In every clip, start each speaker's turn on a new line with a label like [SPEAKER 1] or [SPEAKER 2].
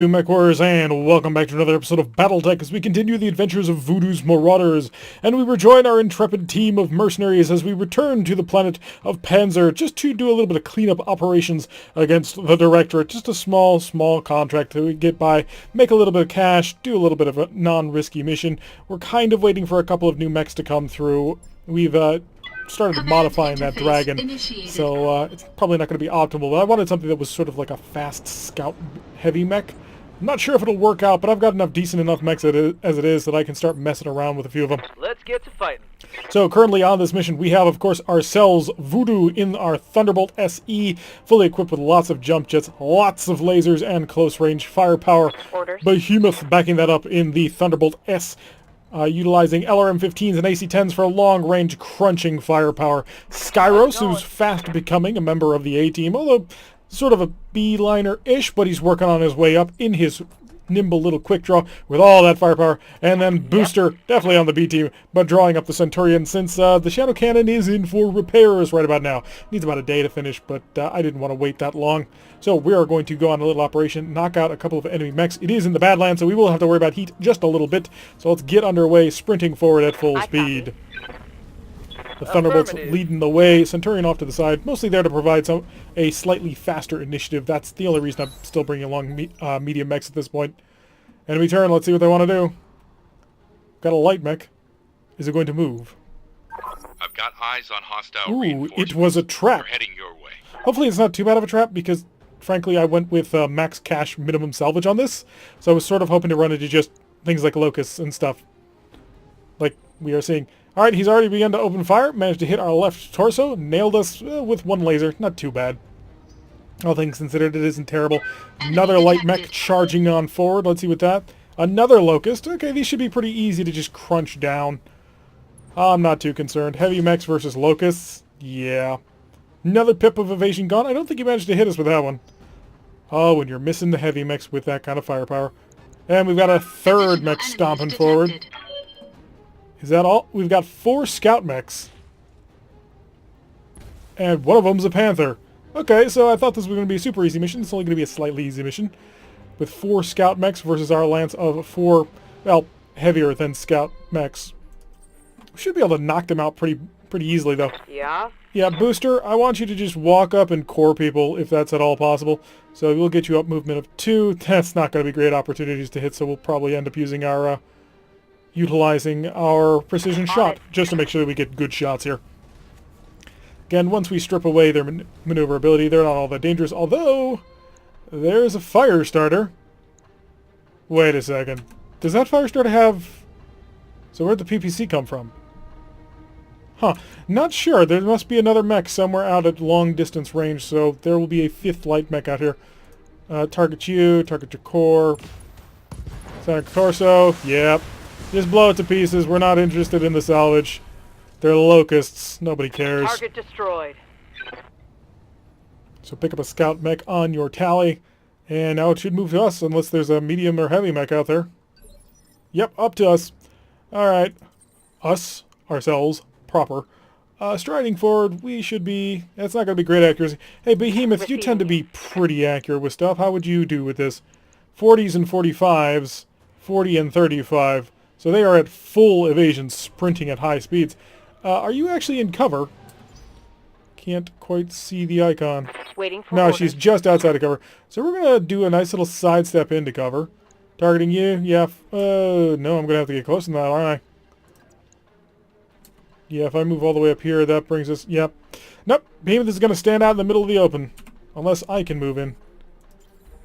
[SPEAKER 1] To MechWarriors, and welcome back to another episode of BattleTech as we continue the adventures of Voodoo's Marauders, and we rejoin our intrepid team of mercenaries as we return to the planet of Panzer just to do a little bit of cleanup operations against the Directorate. Just a small contract to get by, make a little bit of cash, do a little bit of a non-risky mission. We're kind of waiting for a couple of new mechs to come through. We've started modifying that dragon, so it's probably not going to be optimal, but I wanted something that was sort of like a fast scout heavy mech. I'm not sure if it'll work out, but I've got decent enough mechs as it is that I can start messing around with a few of them.
[SPEAKER 2] Let's get to fighting.
[SPEAKER 1] So currently on this mission, we have, of course, ourselves Voodoo in our Thunderbolt SE, fully equipped with lots of jump jets, lots of lasers, and close-range firepower.
[SPEAKER 2] Orders.
[SPEAKER 1] Behemoth backing that up in the Thunderbolt S, utilizing LRM-15s and AC-10s for long-range crunching firepower. Skyros, who's fast becoming a member of the A-Team, although sort of a B-liner-ish, but he's working on his way up in his nimble little quick draw with all that firepower. And then Booster, definitely on the B-Team, but drawing up the Centurion since the Shadow Cannon is in for repairs right about now. Needs about a day to finish, but I didn't want to wait that long. So we are going to go on a little operation, knock out a couple of enemy mechs. It is in the Badlands, so we will have to worry about heat just a little bit. So let's get underway, sprinting forward at full speed. The Thunderbolts leading the way, Centurion off to the side, mostly there to provide a slightly faster initiative. That's the only reason I'm still bringing along medium mechs at this point. Enemy turn, let's see what they want to do. Got a light mech. Is it going to move?
[SPEAKER 3] I've got eyes on hostile
[SPEAKER 1] Ooh,
[SPEAKER 3] reinforcements.
[SPEAKER 1] it was a trap.
[SPEAKER 3] We're heading your way.
[SPEAKER 1] Hopefully it's not too bad of a trap, because frankly I went with max cash minimum salvage on this. So I was sort of hoping to run into just things like locusts and stuff. Like we are seeing. Alright, he's already begun to open fire, managed to hit our left torso, nailed us with one laser. Not too bad. All things considered, it isn't terrible. Another light mech charging on forward. Let's see what that. Another locust. Okay, these should be pretty easy to just crunch down. I'm not too concerned. Heavy mechs versus locusts. Yeah. Another pip of evasion gone. I don't think he managed to hit us with that one. Oh, and you're missing the heavy mechs with that kind of firepower. And we've got a third mech stomping forward. Is that all? We've got 4 scout mechs. And one of them's a panther. Okay, so I thought this was going to be a super easy mission. It's only going to be a slightly easy mission. With 4 scout mechs versus our lance of 4, well, heavier than scout mechs. We should be able to knock them out pretty easily, though.
[SPEAKER 2] Yeah?
[SPEAKER 1] Yeah, Booster, I want you to just walk up and core people, if that's at all possible. So we'll get you up movement of 2. That's not going to be great opportunities to hit, so we'll probably end up using our... utilizing our precision shot, just to make sure that we get good shots here. Again, once we strip away their maneuverability, they're not all that dangerous, although there's a fire starter. Wait a second. Does that fire starter have... So where'd the PPC come from? Huh. Not sure. There must be another mech somewhere out at long distance range, so there will be a 5th light mech out here. Target you, target your core. Center torso, yep. Just blow it to pieces. We're not interested in the salvage. They're locusts. Nobody cares.
[SPEAKER 2] Target destroyed.
[SPEAKER 1] So pick up a scout mech on your tally. And now it should move to us unless there's a medium or heavy mech out there. Yep, up to us. Alright. Us, ourselves, proper. Striding forward, we should be... That's not going to be great accuracy. Hey, Behemoth, you tend to be pretty accurate with stuff. How would you do with this? 40s and 45s. 40 and 35. So they are at full evasion, sprinting at high speeds. Are you actually in cover? Can't quite see the icon.
[SPEAKER 2] Waiting for
[SPEAKER 1] No,
[SPEAKER 2] orders.
[SPEAKER 1] she's just outside of cover. So we're going to do a nice little sidestep into cover. Targeting you? Yeah. No, I'm going to have to get close to that, aren't I? Yeah, if I move all the way up here, that brings us... Yep. Nope. Behemoth is going to stand out in the middle of the open. Unless I can move in.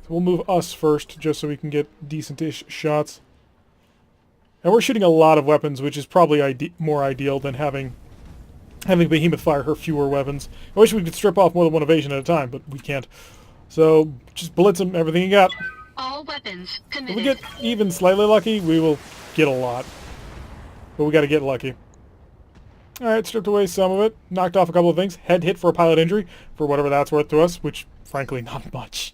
[SPEAKER 1] So we'll move us first, just so we can get decent-ish shots. And we're shooting a lot of weapons, which is probably more ideal than having Behemoth fire her fewer weapons. I wish we could strip off more than one evasion at a time, but we can't. So, just blitz them, everything you got.
[SPEAKER 4] All weapons
[SPEAKER 1] If
[SPEAKER 4] committed.
[SPEAKER 1] we get even slightly lucky, we will get a lot. But we gotta get lucky. Alright, stripped away some of it. Knocked off a couple of things. Head hit for a pilot injury, for whatever that's worth to us, which, frankly, not much.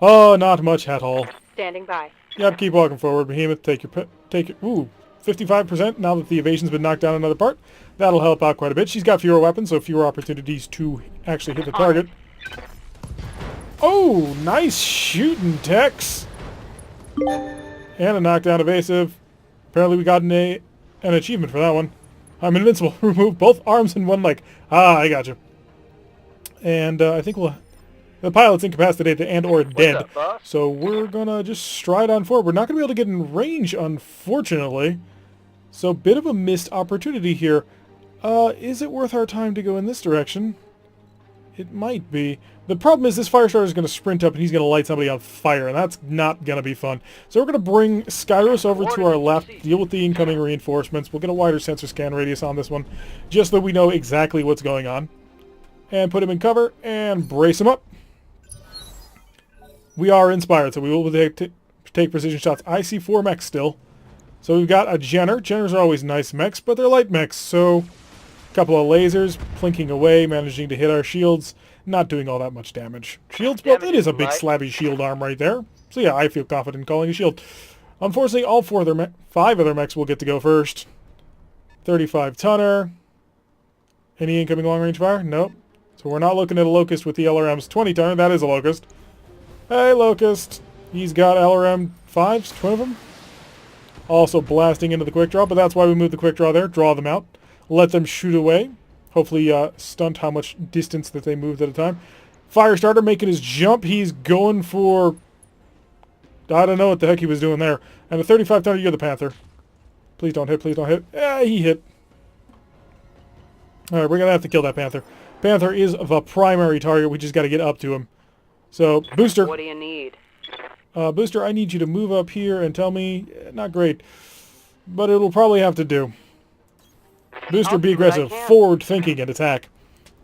[SPEAKER 1] Oh, not much at all.
[SPEAKER 2] Standing by.
[SPEAKER 1] Yep, keep walking forward, Behemoth. Take it. Ooh, 55% now that the evasion's been knocked down another part. That'll help out quite a bit. She's got fewer weapons, so fewer opportunities to actually hit the target. Oh, nice shooting, Tex. And a knockdown evasive. Apparently we got an achievement for that one. I'm invincible. Remove both arms and one leg. Ah, I got you. And I think the pilot's incapacitated and or dead.
[SPEAKER 2] up, boss?
[SPEAKER 1] So we're gonna just stride on forward. We're not gonna be able to get in range, unfortunately. So bit of a missed opportunity here. Is it worth our time to go in this direction? It might be. The problem is this fire starter is going to sprint up and he's going to light somebody on fire, and that's not going to be fun. So we're going to bring Skyros over to our left, deal with the incoming reinforcements. We'll get a wider sensor scan radius on this one, just so we know exactly what's going on. And put him in cover and brace him up. We are inspired, so we will take precision shots. I see 4 mechs still. So we've got a Jenner. Jenners are always nice mechs, but they're light mechs, so a couple of lasers plinking away, managing to hit our shields, not doing all that much damage. Shields, well, it is a big slabby shield arm right there. So yeah, I feel confident calling a shield. Unfortunately, all 5 of their mechs will get to go first. 35 tonner. Any incoming long-range fire? Nope. So we're not looking at a Locust with the LRM's 20 tonner. That is a Locust. Hey, Locust. He's got LRM 5s, twin of them. Also blasting into the quick draw, but that's why we moved the quick draw there. Draw them out. Let them shoot away. Hopefully stunt how much distance that they moved at a time. Firestarter making his jump. He's going for... I don't know what the heck he was doing there. And a 35 tonner, you're the Panther. Please don't hit, please don't hit. He hit. Alright, we're going to have to kill that Panther. Panther is the primary target. We just got to get up to him. So, Booster.
[SPEAKER 2] What do you need?
[SPEAKER 1] Booster, I need you to move up here and tell me... Not great. But it'll probably have to do. Booster, be aggressive. Forward thinking and attack.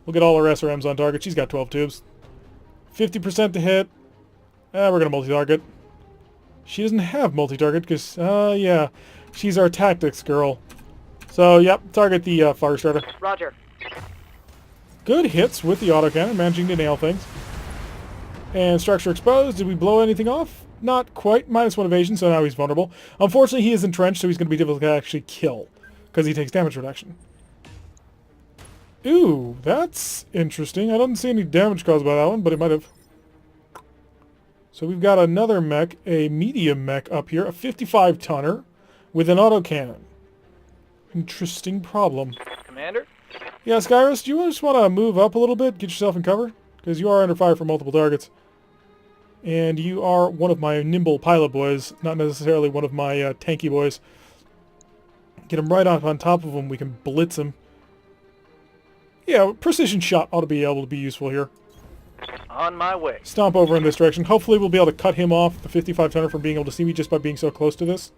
[SPEAKER 1] We'll get all our SRMs on target. She's got 12 tubes. 50% to hit. We're going to multi-target. She doesn't have multi-target because, yeah, she's our tactics girl. So, yep, target the Firestarter.
[SPEAKER 2] Roger.
[SPEAKER 1] Good hits with the autocannon, managing to nail things. And structure exposed. Did we blow anything off? Not quite. -1 evasion, so now he's vulnerable. Unfortunately, he is entrenched, so he's going to be difficult to actually kill because he takes damage reduction. Ooh, that's interesting. I don't see any damage caused by that one, but it might have. So we've got another mech, a medium mech up here, a 55 tonner with an autocannon. Interesting problem.
[SPEAKER 2] Commander?
[SPEAKER 1] Yeah, Skyros, do you just want to move up a little bit, get yourself in cover? Because you are under fire from multiple targets. And you are one of my nimble pilot boys, not necessarily one of my tanky boys. Get him right up on top of him, we can blitz him. Yeah, precision shot ought to be able to be useful here.
[SPEAKER 2] On my way.
[SPEAKER 1] Stomp over in this direction. Hopefully we'll be able to cut him off, the 55 tonner, from being able to see me just by being so close to this.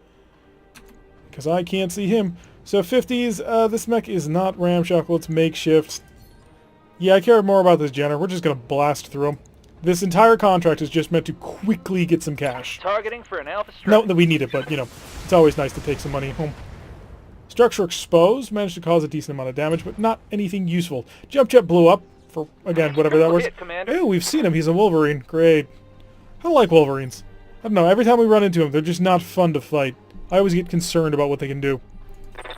[SPEAKER 1] Because I can't see him. So 50s, this mech is not ramshackle, it's makeshift. Yeah, I care more about this Jenner. We're just going to blast through him. This entire contract is just meant to quickly get some cash.
[SPEAKER 2] Targeting for an alpha strike.
[SPEAKER 1] Not that we need it, but, you know, it's always nice to take some money home. Structure exposed. Managed to cause a decent amount of damage, but not anything useful. Jump jet blew up for, again, whatever that was. Oh, we've seen him. He's a Wolverine. Great. I don't like Wolverines. I don't know. Every time we run into them, they're just not fun to fight. I always get concerned about what they can do.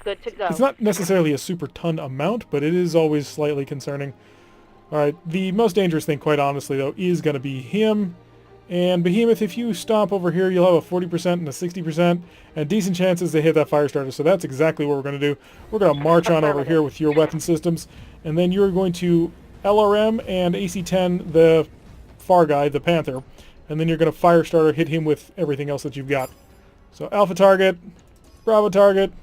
[SPEAKER 2] Good to go.
[SPEAKER 1] It's not necessarily a super ton amount, but it is always slightly concerning. Alright, the most dangerous thing, quite honestly, though, is going to be him. And Behemoth, if you stomp over here, you'll have a 40% and a 60%, and decent chances to hit that Firestarter. So that's exactly what we're going to do. We're going to march on over here with your weapon systems, and then you're going to LRM and AC-10 the far guy, the Panther, and then you're going to Firestarter hit him with everything else that you've got. So Alpha target, Bravo target,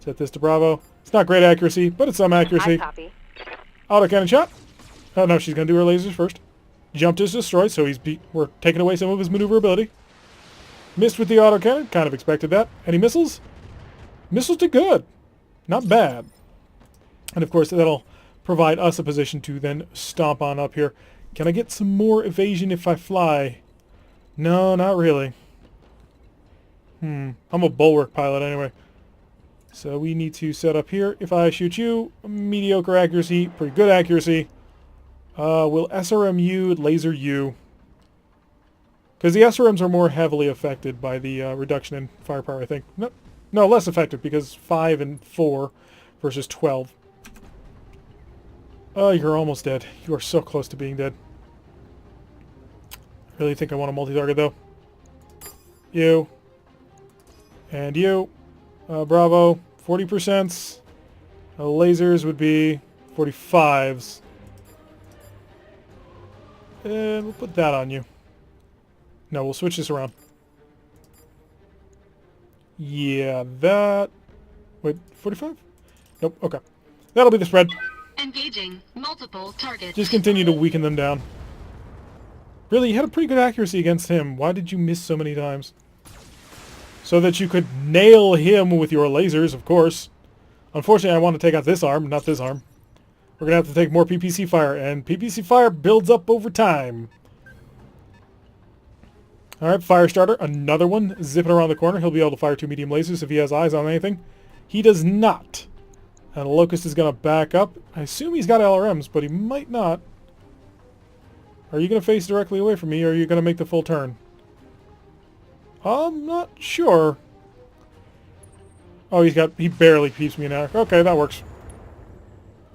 [SPEAKER 1] set this to Bravo. It's not great accuracy, but it's some accuracy.
[SPEAKER 2] Copy.
[SPEAKER 1] Autocannon shot. Oh no, she's going to do her lasers first. Jumped is destroyed, so we're taking away some of his maneuverability. Missed with the autocannon, kind of expected that. Any missiles? Missiles did good. Not bad. And of course, that'll provide us a position to then stomp on up here. Can I get some more evasion if I fly? No, not really. I'm a bulwark pilot anyway. So we need to set up here. If I shoot you, mediocre accuracy, pretty good accuracy. Will SRM you, laser you? Because the SRMs are more heavily affected by the reduction in firepower, I think. No, less effective because 5 and 4 versus 12. Oh, you're almost dead. You are so close to being dead. I really think I want a multi-target, though. You. And you. Bravo. 40%. Lasers would be 45s. And we'll put that on you. No, we'll switch this around. Yeah, that... Wait, 45? Nope, okay. That'll be the spread.
[SPEAKER 4] Engaging multiple targets.
[SPEAKER 1] Just continue to weaken them down. Really, you had a pretty good accuracy against him. Why did you miss so many times? So that you could nail him with your lasers, of course. Unfortunately, I want to take out this arm, not this arm. We're going to have to take more PPC fire, and PPC fire builds up over time. Alright, fire starter, another one, zipping around the corner. He'll be able to fire 2 medium lasers if he has eyes on anything. He does not. And Locust is going to back up. I assume he's got LRMs, but he might not. Are you going to face directly away from me, or are you going to make the full turn? I'm not sure. Oh, he barely peeps me now. Okay, that works.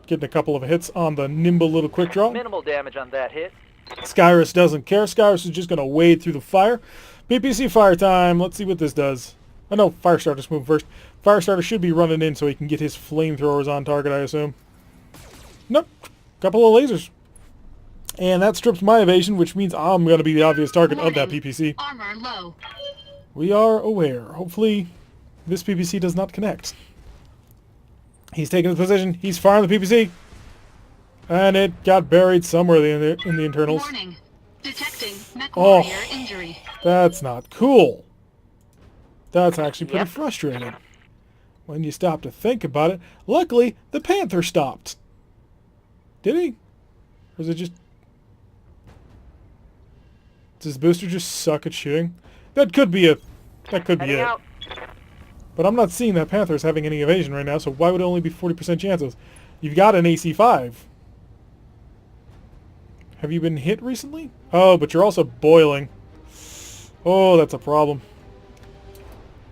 [SPEAKER 1] Getting a couple of hits on the nimble little quick draw.
[SPEAKER 2] Minimal damage on that hit.
[SPEAKER 1] Skyrus doesn't care. Skyrus is just going to wade through the fire. PPC fire time. Let's see what this does. Oh no, Firestarter's move first. Firestarter should be running in so he can get his flamethrowers on target, I assume. Nope. Couple of lasers. And that strips my evasion, which means I'm going to be the obvious target of that PPC.
[SPEAKER 4] Armor low.
[SPEAKER 1] We are aware. Hopefully this PPC does not connect. He's taking his position. He's firing the PPC. And it got buried somewhere in the internals.
[SPEAKER 4] Warning. Detecting MechWarrior injury.
[SPEAKER 1] That's not cool. That's actually pretty frustrating. When you stop to think about it. Luckily, the Panther stopped. Did he? Or was it just... Does Booster just suck at shooting? That could be it.
[SPEAKER 2] Heading out.
[SPEAKER 1] But I'm not seeing that Panther's having any evasion right now, so why would it only be 40% chances? You've got an AC5. Have you been hit recently? Oh, but you're also boiling. Oh, that's a problem.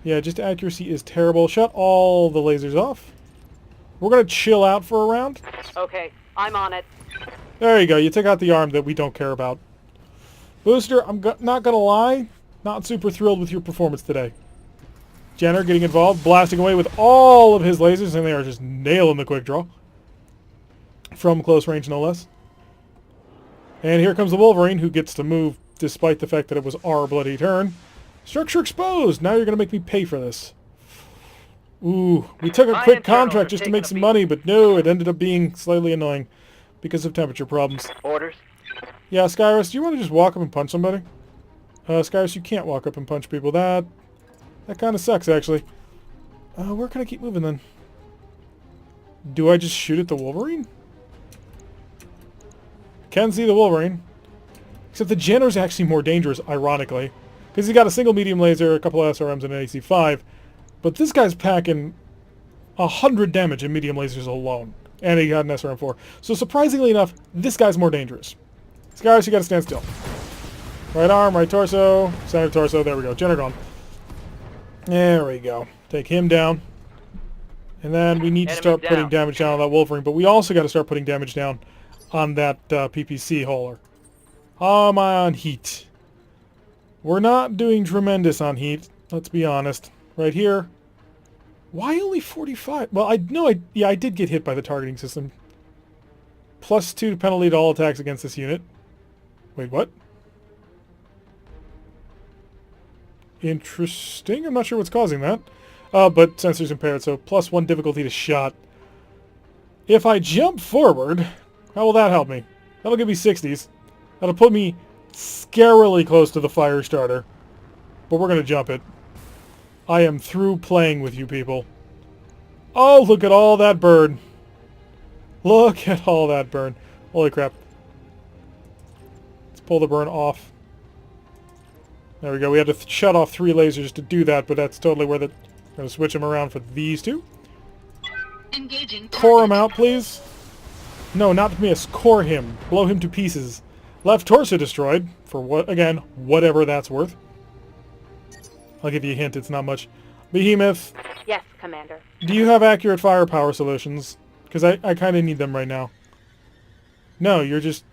[SPEAKER 1] Yeah, just accuracy is terrible. Shut all the lasers off. We're going to chill out for a round.
[SPEAKER 2] Okay, I'm on it.
[SPEAKER 1] There you go. You took out the arm that we don't care about. Booster, I'm not going to lie. Not super thrilled with your performance today. Jenner getting involved, blasting away with all of his lasers, and they are just nailing the quick draw. From close range, no less. And here comes the Wolverine, who gets to move despite the fact that it was our bloody turn. Structure exposed! Now you're going to make me pay for this. Ooh, we took a quick contract just to make some money, but no, it ended up being slightly annoying because of temperature problems.
[SPEAKER 2] Orders.
[SPEAKER 1] Yeah, Skyrus, do you want to just walk up and punch somebody? Skyrus, you can't walk up and punch people. That kind of sucks, actually. Where can I keep moving, then? Do I just shoot at the Wolverine? Can see the Wolverine. Except the Jenner's actually more dangerous, ironically. Because he's got a single medium laser, a couple of SRMs, and an AC5. But this guy's packing 100 damage in medium lasers alone. And he got an SRM4. So surprisingly enough, this guy's more dangerous. Skyrus, you gotta stand still. Right arm, right torso, center torso, there we go. Jenner gone. There we go. Take him down. And then we need to start putting damage down on that Wolverine, but we also got to start putting damage down on that PPC hauler. I'm on heat. We're not doing tremendous on heat, let's be honest. Right here. Why only 45? Well, I did get hit by the targeting system. +2 penalty to all attacks against this unit. Wait, what? Interesting. I'm not sure what's causing that. But sensor's impaired, so +1 difficulty to shot. If I jump forward, how will that help me? That'll give me 60s. That'll put me scarily close to the fire starter. But we're going to jump it. I am through playing with you people. Oh, look at all that burn. Look at all that burn. Holy crap. Let's pull the burn off. There we go. We had to shut off 3 lasers to do that, but that's totally worth it. I'm going to switch them around for these 2.
[SPEAKER 4] Engaging.
[SPEAKER 1] Core him out, please. No, not miss. Core him. Blow him to pieces. Left torso destroyed. For what? Again, whatever that's worth. I'll give you a hint. It's not much. Behemoth.
[SPEAKER 2] Yes, Commander.
[SPEAKER 1] Do you have accurate firepower solutions? Because I kind of need them right now. No, you're just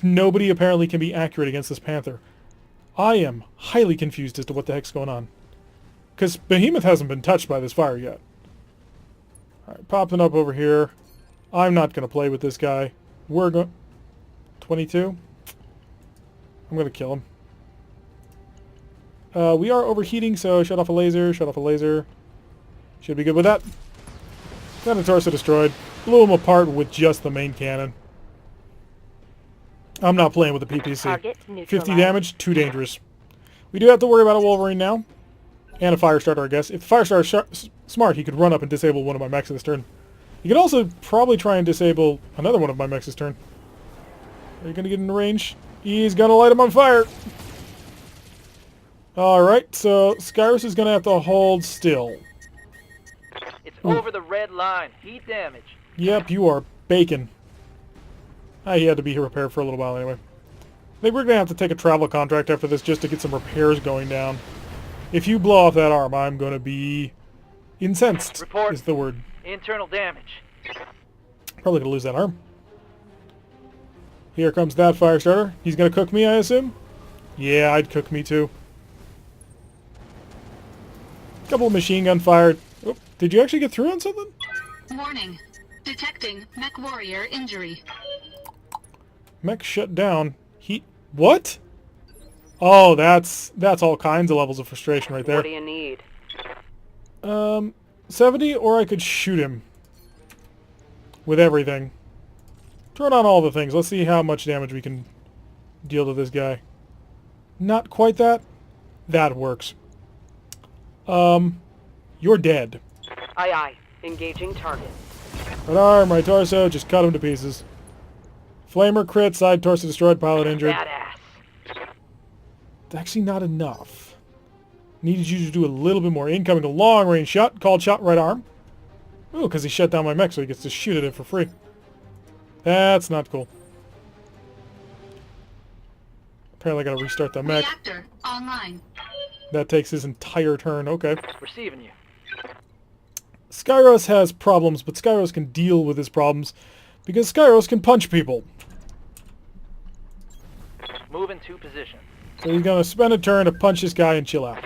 [SPEAKER 1] nobody apparently can be accurate against this Panther. I am highly confused as to what the heck's going on. Because Behemoth hasn't been touched by this fire yet. Alright, popping up over here. I'm not going to play with this guy. We're going... 22? I'm going to kill him. We are overheating, so shut off a laser, shut off a laser. Should be good with that. Got a torso destroyed. Blew him apart with just the main cannon. I'm not playing with the PPC.
[SPEAKER 2] Target
[SPEAKER 1] 50
[SPEAKER 2] neutralized.
[SPEAKER 1] damage, too dangerous. We do have to worry about a Wolverine now. And a Firestarter, I guess. If the Firestarter's smart, he could run up and disable one of my mechs this turn. He could also probably try and disable another one of my mechs this turn. Are you going to get in range? He's going to light him on fire. Alright, so Skyrus is going to have to hold still.
[SPEAKER 2] It's over the red line. Heat damage.
[SPEAKER 1] Yep, you are bacon. He had to be repaired for a little while anyway. I think we're going to have to take a travel contract after this just to get some repairs going down. If you blow off that arm, I'm going to be incensed,
[SPEAKER 2] Report.
[SPEAKER 1] is the word.
[SPEAKER 2] Internal damage.
[SPEAKER 1] Probably going to lose that arm. Here comes that Firestarter. He's going to cook me, I assume? Yeah, I'd cook me too. Couple of machine gun fired. Oh, did you actually get through on something?
[SPEAKER 4] Warning. Detecting MechWarrior injury.
[SPEAKER 1] Mech shut down. What? Oh, that's all kinds of levels of frustration right there.
[SPEAKER 2] What do you need?
[SPEAKER 1] 70, or I could shoot him. With everything. Turn on all the things. Let's see how much damage we can deal to this guy. Not quite that. That works. You're dead.
[SPEAKER 2] Aye aye. Engaging target.
[SPEAKER 1] Right arm, right torso, just cut him to pieces. Flamer crit, side torso destroyed, pilot injured.
[SPEAKER 2] Badass.
[SPEAKER 1] Actually not enough. Needed you to do a little bit more. Incoming a long range shot, called shot right arm. Oh, because he shut down my mech so he gets to shoot at it for free. That's not cool. Apparently I gotta restart the mech.
[SPEAKER 4] Reactor online.
[SPEAKER 1] That takes his entire turn, okay.
[SPEAKER 2] Receiving you.
[SPEAKER 1] Skyros has problems, but Skyros can deal with his problems because Skyros can punch people.
[SPEAKER 2] Move into position.
[SPEAKER 1] So he's gonna spend a turn to punch this guy and chill out.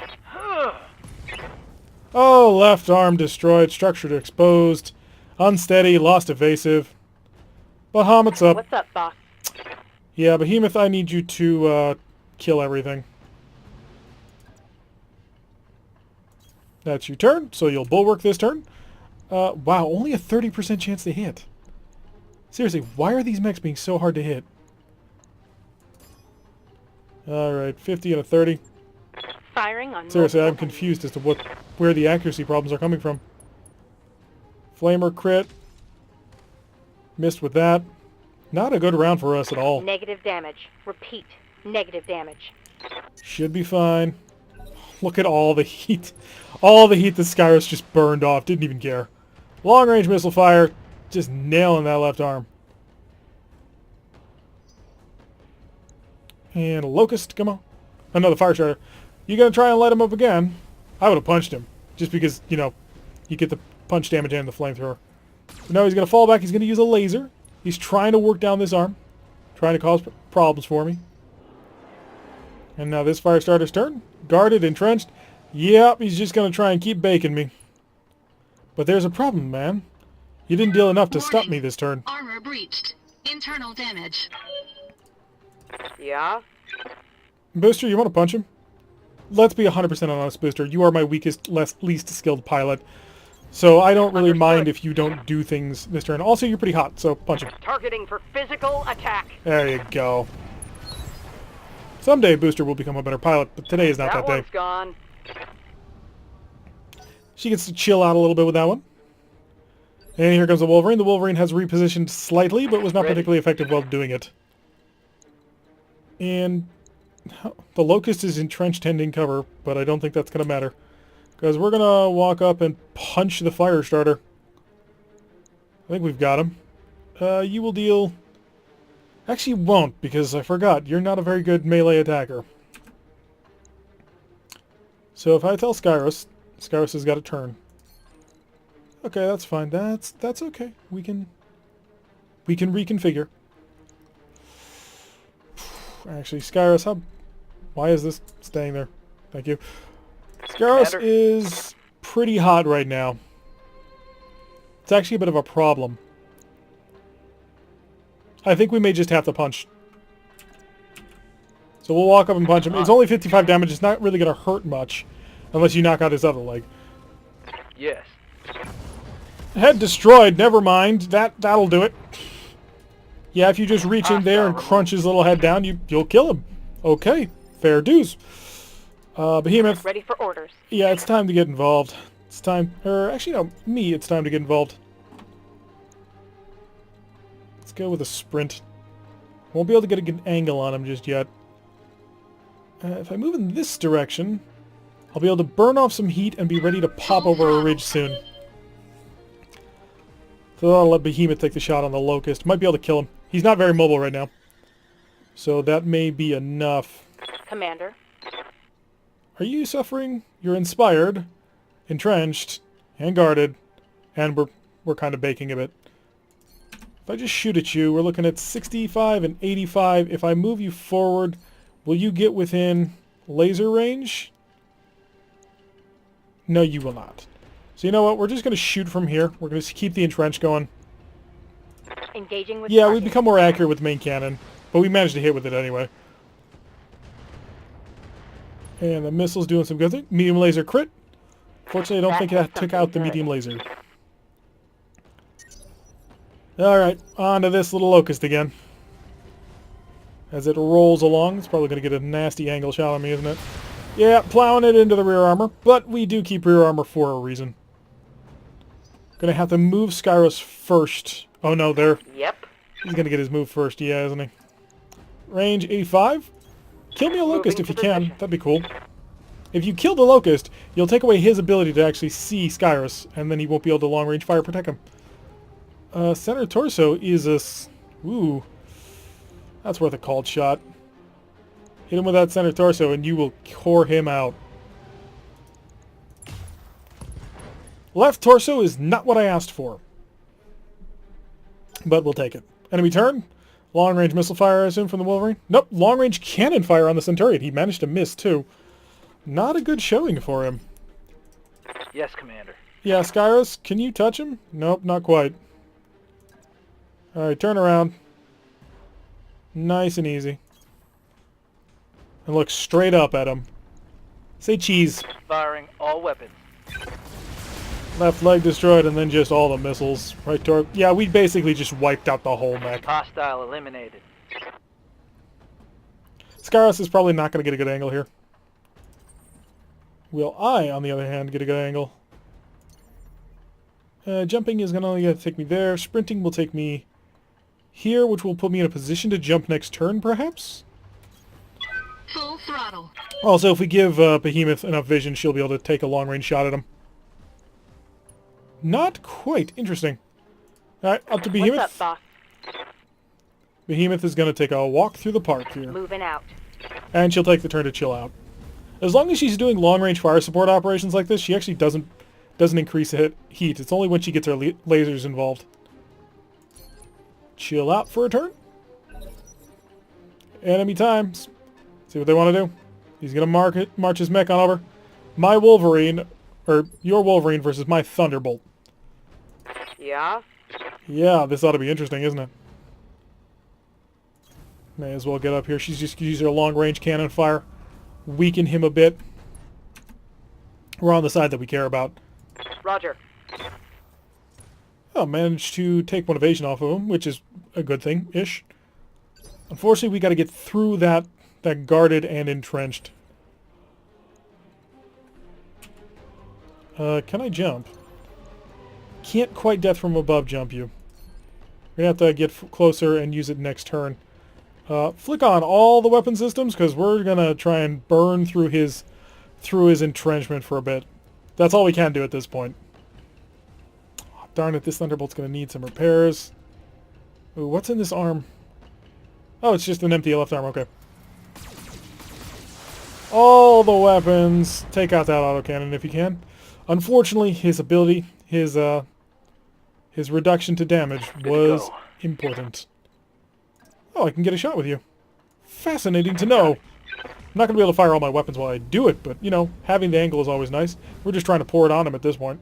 [SPEAKER 1] Oh, left arm destroyed, structure exposed, unsteady, lost evasive. Bahamut's up.
[SPEAKER 2] What's up, boss?
[SPEAKER 1] Yeah, Behemoth, I need you to kill everything. That's your turn, so you'll bulwark this turn. Wow, only a 30% chance to hit. Seriously, why are these mechs being so hard to hit? Alright, 50 and a 30.
[SPEAKER 2] Firing on.
[SPEAKER 1] Seriously, I'm
[SPEAKER 2] multiple
[SPEAKER 1] confused as to where the accuracy problems are coming from. Flamer crit. Missed with that. Not a good round for us at all.
[SPEAKER 2] Negative damage. Repeat. Negative damage.
[SPEAKER 1] Should be fine. Look at all the heat. All the heat that Skyros just burned off. Didn't even care. Long range missile fire. Just nailing that left arm. And a Locust, come on. Another Firestarter. You gonna try and light him up again? I would have punched him. Just because, you know, you get the punch damage and the flamethrower. But no, he's gonna fall back. He's gonna use a laser. He's trying to work down this arm. Trying to cause problems for me. And now this Firestarter's turn. Guarded, entrenched. Yep, he's just gonna try and keep baking me. But there's a problem, man. You didn't deal enough to stop me this turn.
[SPEAKER 4] Armor breached. Internal damage.
[SPEAKER 2] Yeah?
[SPEAKER 1] Booster, you want to punch him? Let's be 100% honest, Booster. You are my weakest, least skilled pilot. So I don't really mind if you don't do things this turn. Also, you're pretty hot, so punch him.
[SPEAKER 2] Targeting for physical attack.
[SPEAKER 1] There you go. Someday Booster will become a better pilot, but today is not that day.
[SPEAKER 2] One's gone.
[SPEAKER 1] She gets to chill out a little bit with that one. And here comes the Wolverine. The Wolverine has repositioned slightly, but was not
[SPEAKER 2] Ready.
[SPEAKER 1] particularly effective while doing it. And the Locust is entrenched tending cover, but I don't think that's going to matter. Because we're going to walk up and punch the Firestarter. I think we've got him. You will deal... Actually, you won't, because I forgot. You're not a very good melee attacker. So if I tell Skyros, Skyros has got a turn. Okay, that's fine. That's okay. We can reconfigure. Actually, Skyros, Why is this staying there? Thank you. Scaros
[SPEAKER 2] Commander.
[SPEAKER 1] is pretty hot right now. It's actually a bit of a problem. I think we may just have to punch. So we'll walk up and punch him. It's only 55 damage. It's not really going to hurt much. Unless you knock out his other leg.
[SPEAKER 2] Yes.
[SPEAKER 1] Head destroyed. Never mind. That'll do it. Yeah, if you just reach in there and crunch his little head down, you'll kill him. Okay. Fair dues. Behemoth.
[SPEAKER 5] Ready for orders.
[SPEAKER 1] Yeah, it's time to get involved. It's time... actually, no. Me, it's time to get involved. Let's go with a sprint. Won't be able to get a good angle on him just yet. If I move in this direction, I'll be able to burn off some heat and be ready to pop over a ridge soon. So I'll let Behemoth take the shot on the Locust. Might be able to kill him. He's not very mobile right now. So that may be enough.
[SPEAKER 5] Commander.
[SPEAKER 1] Are you suffering? You're inspired, entrenched, and guarded, and we're kind of baking a bit. If I just shoot at you, we're looking at 65 and 85. If I move you forward, will you get within laser range? No, you will not. So you know what? We're just going to shoot from here. We're going to keep the entrench going.
[SPEAKER 5] Engaging with
[SPEAKER 1] Yeah, we
[SPEAKER 5] target.
[SPEAKER 1] become more accurate with the main cannon, but we managed to hit with it anyway. And the missile's doing some good thing. Medium laser crit. Fortunately, I don't think that took out the medium laser. Alright, on to this little Locust again. As it rolls along, it's probably going to get a nasty angle shot on me, isn't it? Yeah, plowing it into the rear armor, but we do keep rear armor for a reason. Gonna have to move Skyros first. Oh no, there.
[SPEAKER 5] Yep.
[SPEAKER 1] He's gonna get his move first, yeah, isn't he? Range 85? Kill me a Locust if you can. That'd be cool. If you kill the Locust, you'll take away his ability to actually see Skyros, and then he won't be able to long-range fire protect him. Center torso is a... Ooh. That's worth a called shot. Hit him with that center torso, and you will core him out. Left torso is not what I asked for. But we'll take it. Enemy turn. Long-range missile fire, I assume, from the Wolverine? Nope, long-range cannon fire on the Centurion. He managed to miss, too. Not a good showing for him.
[SPEAKER 2] Yes, Commander.
[SPEAKER 1] Yeah, Skyros, can you touch him? Nope, not quite. Alright, turn around. Nice and easy. And look straight up at him. Say cheese.
[SPEAKER 2] Firing all weapons.
[SPEAKER 1] Left leg destroyed, and then just all the missiles. Right toward... Yeah, we basically just wiped out the whole mech.
[SPEAKER 2] Hostile eliminated.
[SPEAKER 1] Skyros is probably not going to get a good angle here. Will I, on the other hand, get a good angle? Jumping is going to take me there. Sprinting will take me here, which will put me in a position to jump next turn, perhaps?
[SPEAKER 4] Full throttle.
[SPEAKER 1] Also, if we give Behemoth enough vision, she'll be able to take a long-range shot at him. Not quite. Interesting. Alright, up to Behemoth.
[SPEAKER 5] What's up, boss?
[SPEAKER 1] Behemoth is going to take a walk through the park here.
[SPEAKER 5] Moving out.
[SPEAKER 1] And she'll take the turn to chill out. As long as she's doing long-range fire support operations like this, she actually doesn't increase the heat. It's only when she gets her lasers involved. Chill out for a turn. Enemy times. See what they want to do. He's going to march his mech on over. My Wolverine, or your Wolverine versus my Thunderbolt.
[SPEAKER 5] Yeah?
[SPEAKER 1] Yeah, this ought to be interesting, isn't it? May as well get up here. She's just using her long-range cannon fire. Weaken him a bit. We're on the side that we care about.
[SPEAKER 5] Roger.
[SPEAKER 1] Oh, managed to take one evasion off of him, which is a good thing-ish. Unfortunately, we got to get through that guarded and entrenched. Can I jump? Can't quite death from above jump you. We're going to have to get closer and use it next turn. Flick on all the weapon systems, because we're going to try and burn through his entrenchment for a bit. That's all we can do at this point. Oh, darn it, this Thunderbolt's going to need some repairs. Ooh, what's in this arm? Oh, it's just an empty left arm, okay. All the weapons. Take out that autocannon if you can. Unfortunately, his ability, his reduction to damage was important. Oh, I can get a shot with you. Fascinating to know. I'm not going to be able to fire all my weapons while I do it, but, you know, having the angle is always nice. We're just trying to pour it on him at this point.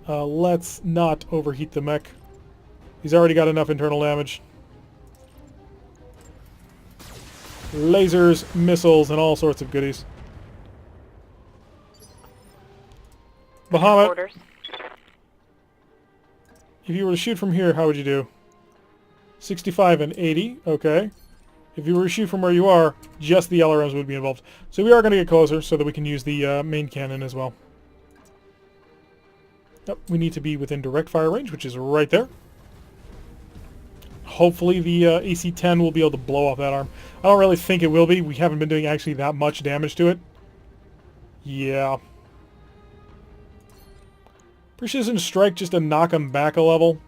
[SPEAKER 1] Let's not overheat the mech. He's already got enough internal damage. Lasers, missiles, and all sorts of goodies. Bahamut,
[SPEAKER 5] Orders.
[SPEAKER 1] if you were to shoot from here, how would you do? 65 and 80, okay. If you were to shoot from where you are, just the LRMs would be involved. So we are going to get closer so that we can use the main cannon as well. Yep, we need to be within direct fire range, which is right there. Hopefully the AC-10 will be able to blow off that arm. I don't really think it will be. We haven't been doing actually that much damage to it. Yeah. Precision strike just to knock him back a level.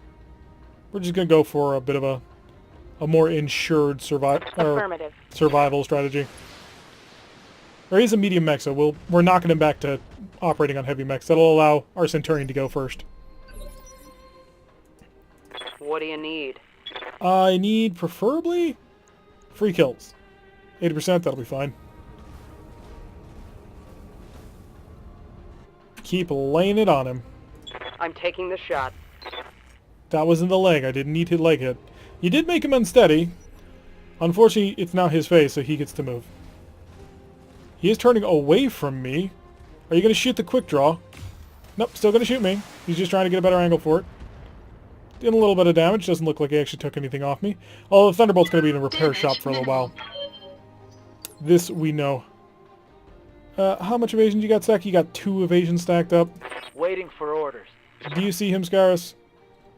[SPEAKER 1] We're just going to go for a bit of a more insured
[SPEAKER 5] Affirmative.
[SPEAKER 1] survival strategy. Or he's a medium mech, so we're knocking him back to operating on heavy mechs. That'll allow our Centurion to go first.
[SPEAKER 5] What do you need?
[SPEAKER 1] I need, preferably, free kills. 80%, that'll be fine. Keep laying it on him.
[SPEAKER 5] I'm taking the shot.
[SPEAKER 1] That was in the leg. I didn't need his leg hit. You did make him unsteady. Unfortunately, it's now his face, so he gets to move. He is turning away from me. Are you going to shoot the quick draw? Nope, still going to shoot me. He's just trying to get a better angle for it. Did a little bit of damage. Doesn't look like he actually took anything off me. Although the Thunderbolt's going to be in a repair shop for a little while. This we know. How much evasion you got, Sek? You got 2 evasion stacked up.
[SPEAKER 2] Waiting for orders.
[SPEAKER 1] Do you see him, Scarus?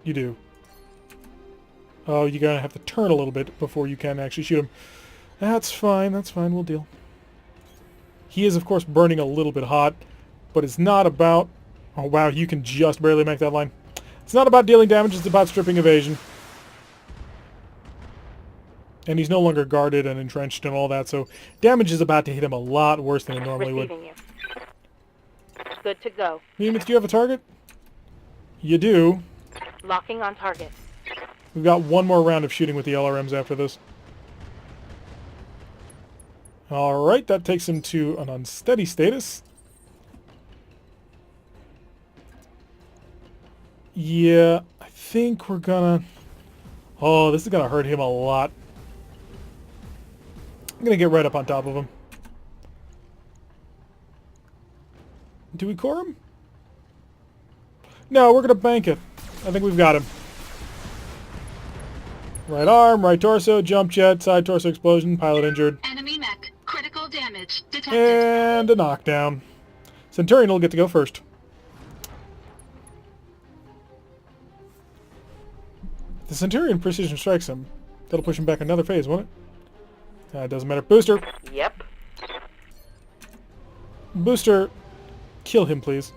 [SPEAKER 1] You do. Oh, you're going to have to turn a little bit before you can actually shoot him. That's fine, we'll deal. He is, of course, burning a little bit hot, but it's not about... Oh, wow, you can just barely make that line. It's not about dealing damage, it's about stripping evasion. And he's no longer guarded and entrenched and all that, so damage is about to hit him a lot worse than it normally would.
[SPEAKER 5] Receiving you. Good to go.
[SPEAKER 1] Behemoth, do you have a target? You do.
[SPEAKER 5] Locking on target.
[SPEAKER 1] We've got one more round of shooting with the LRMs after this. Alright, that takes him to an unsteady status. Yeah, I think we're gonna... Oh, this is gonna hurt him a lot. I'm gonna get right up on top of him. Do we core him? No, we're gonna bank it. I think we've got him. Right arm, right torso, jump jet, side torso explosion, pilot injured.
[SPEAKER 4] Enemy mech. Critical damage detected.
[SPEAKER 1] And a knockdown. Centurion will get to go first. If the Centurion precision strikes him, that'll push him back another phase, won't it? It doesn't matter. Booster.
[SPEAKER 5] Yep.
[SPEAKER 1] Booster. Kill him, please.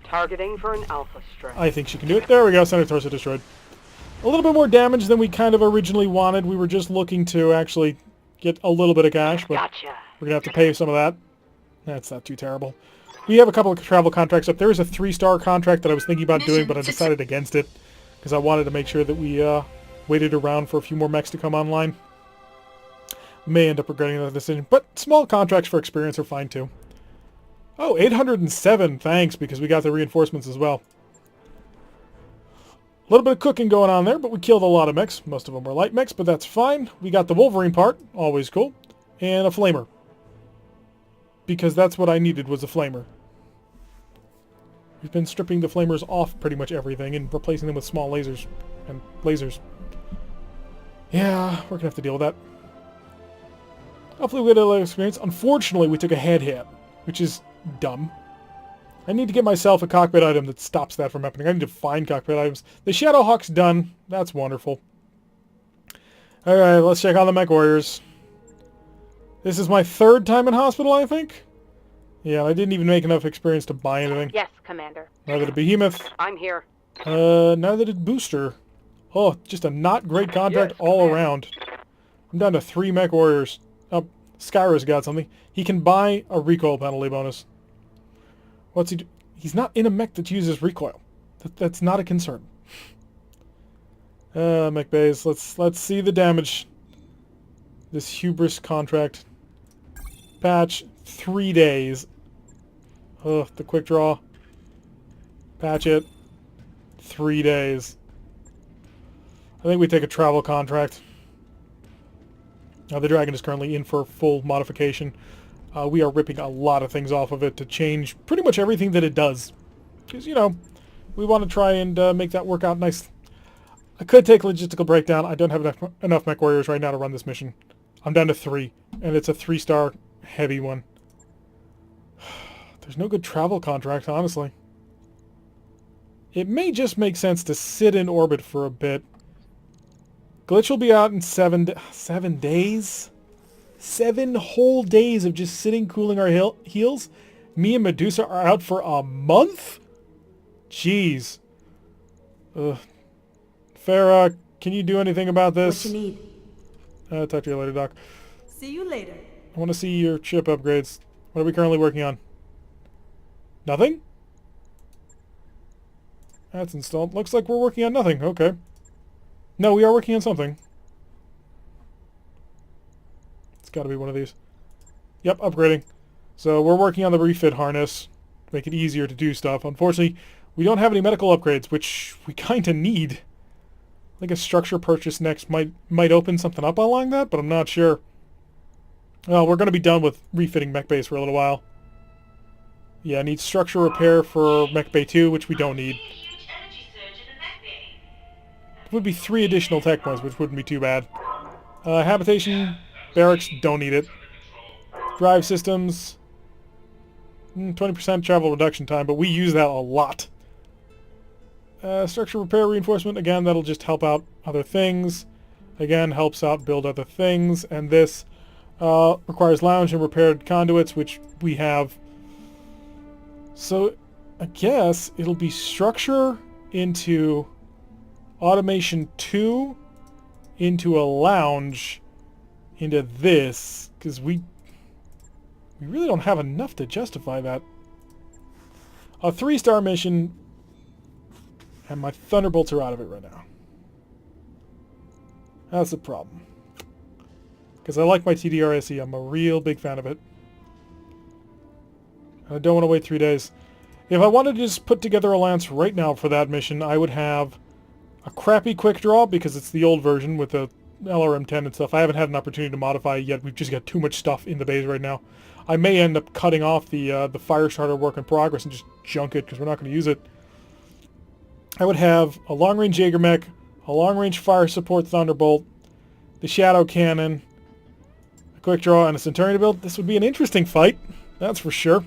[SPEAKER 5] Targeting for an alpha strike.
[SPEAKER 1] I think she can do it. There we go. Center torso destroyed. A little bit more damage than we kind of originally wanted. We were just looking to actually get a little bit of cash, but
[SPEAKER 5] Gotcha.
[SPEAKER 1] we're going to have to pay some of that. That's not too terrible. We have a couple of travel contracts up. There is a 3-star contract that I was thinking about doing, but I decided against it because I wanted to make sure that we waited around for a few more mechs to come online. May end up regretting that decision, but small contracts for experience are fine too. Oh, 807, thanks, because we got the reinforcements as well. A little bit of cooking going on there, but we killed a lot of mechs. Most of them were light mechs, but that's fine. We got the Wolverine part, always cool, and a flamer. Because that's what I needed, was a flamer. We've been stripping the flamers off pretty much everything and replacing them with small lasers and lasers. Yeah, we're going to have to deal with that. Hopefully we get a little experience. Unfortunately, we took a head hit, which is dumb. I need to get myself a cockpit item that stops that from happening. I need to find cockpit items. The Shadowhawk's done. That's wonderful. Alright, let's check on the MechWarriors. This is my 3rd time in hospital, I think? Yeah, I didn't even make enough experience to buy anything.
[SPEAKER 5] Yes, Commander.
[SPEAKER 1] Neither did Behemoth.
[SPEAKER 5] I'm here.
[SPEAKER 1] Neither did Booster. Oh, just a not great contract
[SPEAKER 2] Yes,
[SPEAKER 1] all
[SPEAKER 2] Commander.
[SPEAKER 1] around. I'm down to 3 MechWarriors. Oh, Skyra's got something. He can buy a recoil penalty bonus. What's he do? He's not in a mech that uses recoil. That's not a concern. Mech bays, let's see the damage. This hubris contract. Patch, 3 days. Ugh, the quick draw. Patch it. 3 days. I think we take a travel contract. The Dragon is currently in for full modification. We are ripping a lot of things off of it to change pretty much everything that it does. Because, you know, we want to try and make that work out nice. I could take logistical breakdown. I don't have enough MechWarriors right now to run this mission. I'm down to 3, and it's a 3-star heavy one. There's no good travel contract, honestly. It may just make sense to sit in orbit for a bit. Glitch will be out in 7 days? 7 whole days of just sitting cooling our heels? Me and Medusa are out for a month? Jeez. Ugh. Farah, can you do anything about this?
[SPEAKER 6] What you need?
[SPEAKER 1] Talk to you later, Doc.
[SPEAKER 6] See you later.
[SPEAKER 1] I want to see your ship upgrades. What are we currently working on? Nothing? That's installed. Looks like we're working on nothing. Okay. No, we are working on something. It's got to be one of these. Yep, upgrading. So we're working on the refit harness to make it easier to do stuff. Unfortunately, we don't have any medical upgrades, which we kind of need. I think a structure purchase next might open something up along that, but I'm not sure. Well, we're going to be done with refitting Mech Base for a little while. Yeah, I need structure repair for Mech Bay 2, which we don't need. It would be 3 additional tech points, which wouldn't be too bad. Habitation, barracks, don't need it. Drive systems, 20% travel reduction time, but we use that a lot. Structure repair reinforcement, again, that'll just help out other things. Again, helps out build other things. And this requires lounge and repaired conduits, which we have. So, I guess it'll be structure into automation 2 into a lounge into this, because we really don't have enough to justify that. A 3-star mission, and my Thunderbolts are out of it right now. That's the problem. Because I like my TDRSE, I'm a real big fan of it. I don't want to wait 3 days. If I wanted to just put together a lance right now for that mission, I would have a crappy quick draw, because it's the old version with the LRM-10 and stuff. I haven't had an opportunity to modify it yet. We've just got too much stuff in the base right now. I may end up cutting off the Firestarter work in progress and just junk it, because we're not going to use it. I would have a long-range Jaeger mech, a long-range fire support Thunderbolt, the Shadow Cannon, a quick draw, and a Centurion build. This would be an interesting fight, that's for sure.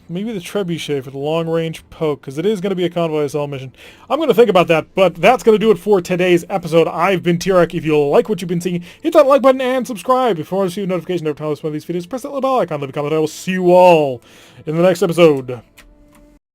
[SPEAKER 1] Maybe the Trebuchet for the long-range poke, because it is going to be a convoy assault mission. I'm going to think about that, but that's going to do it for today's episode. I've been T-Rek. If you like what you've been seeing, hit that like button and subscribe. If you want to see a notification every time I post one of these videos, press that little bell icon, leave a comment. I will see you all in the next episode.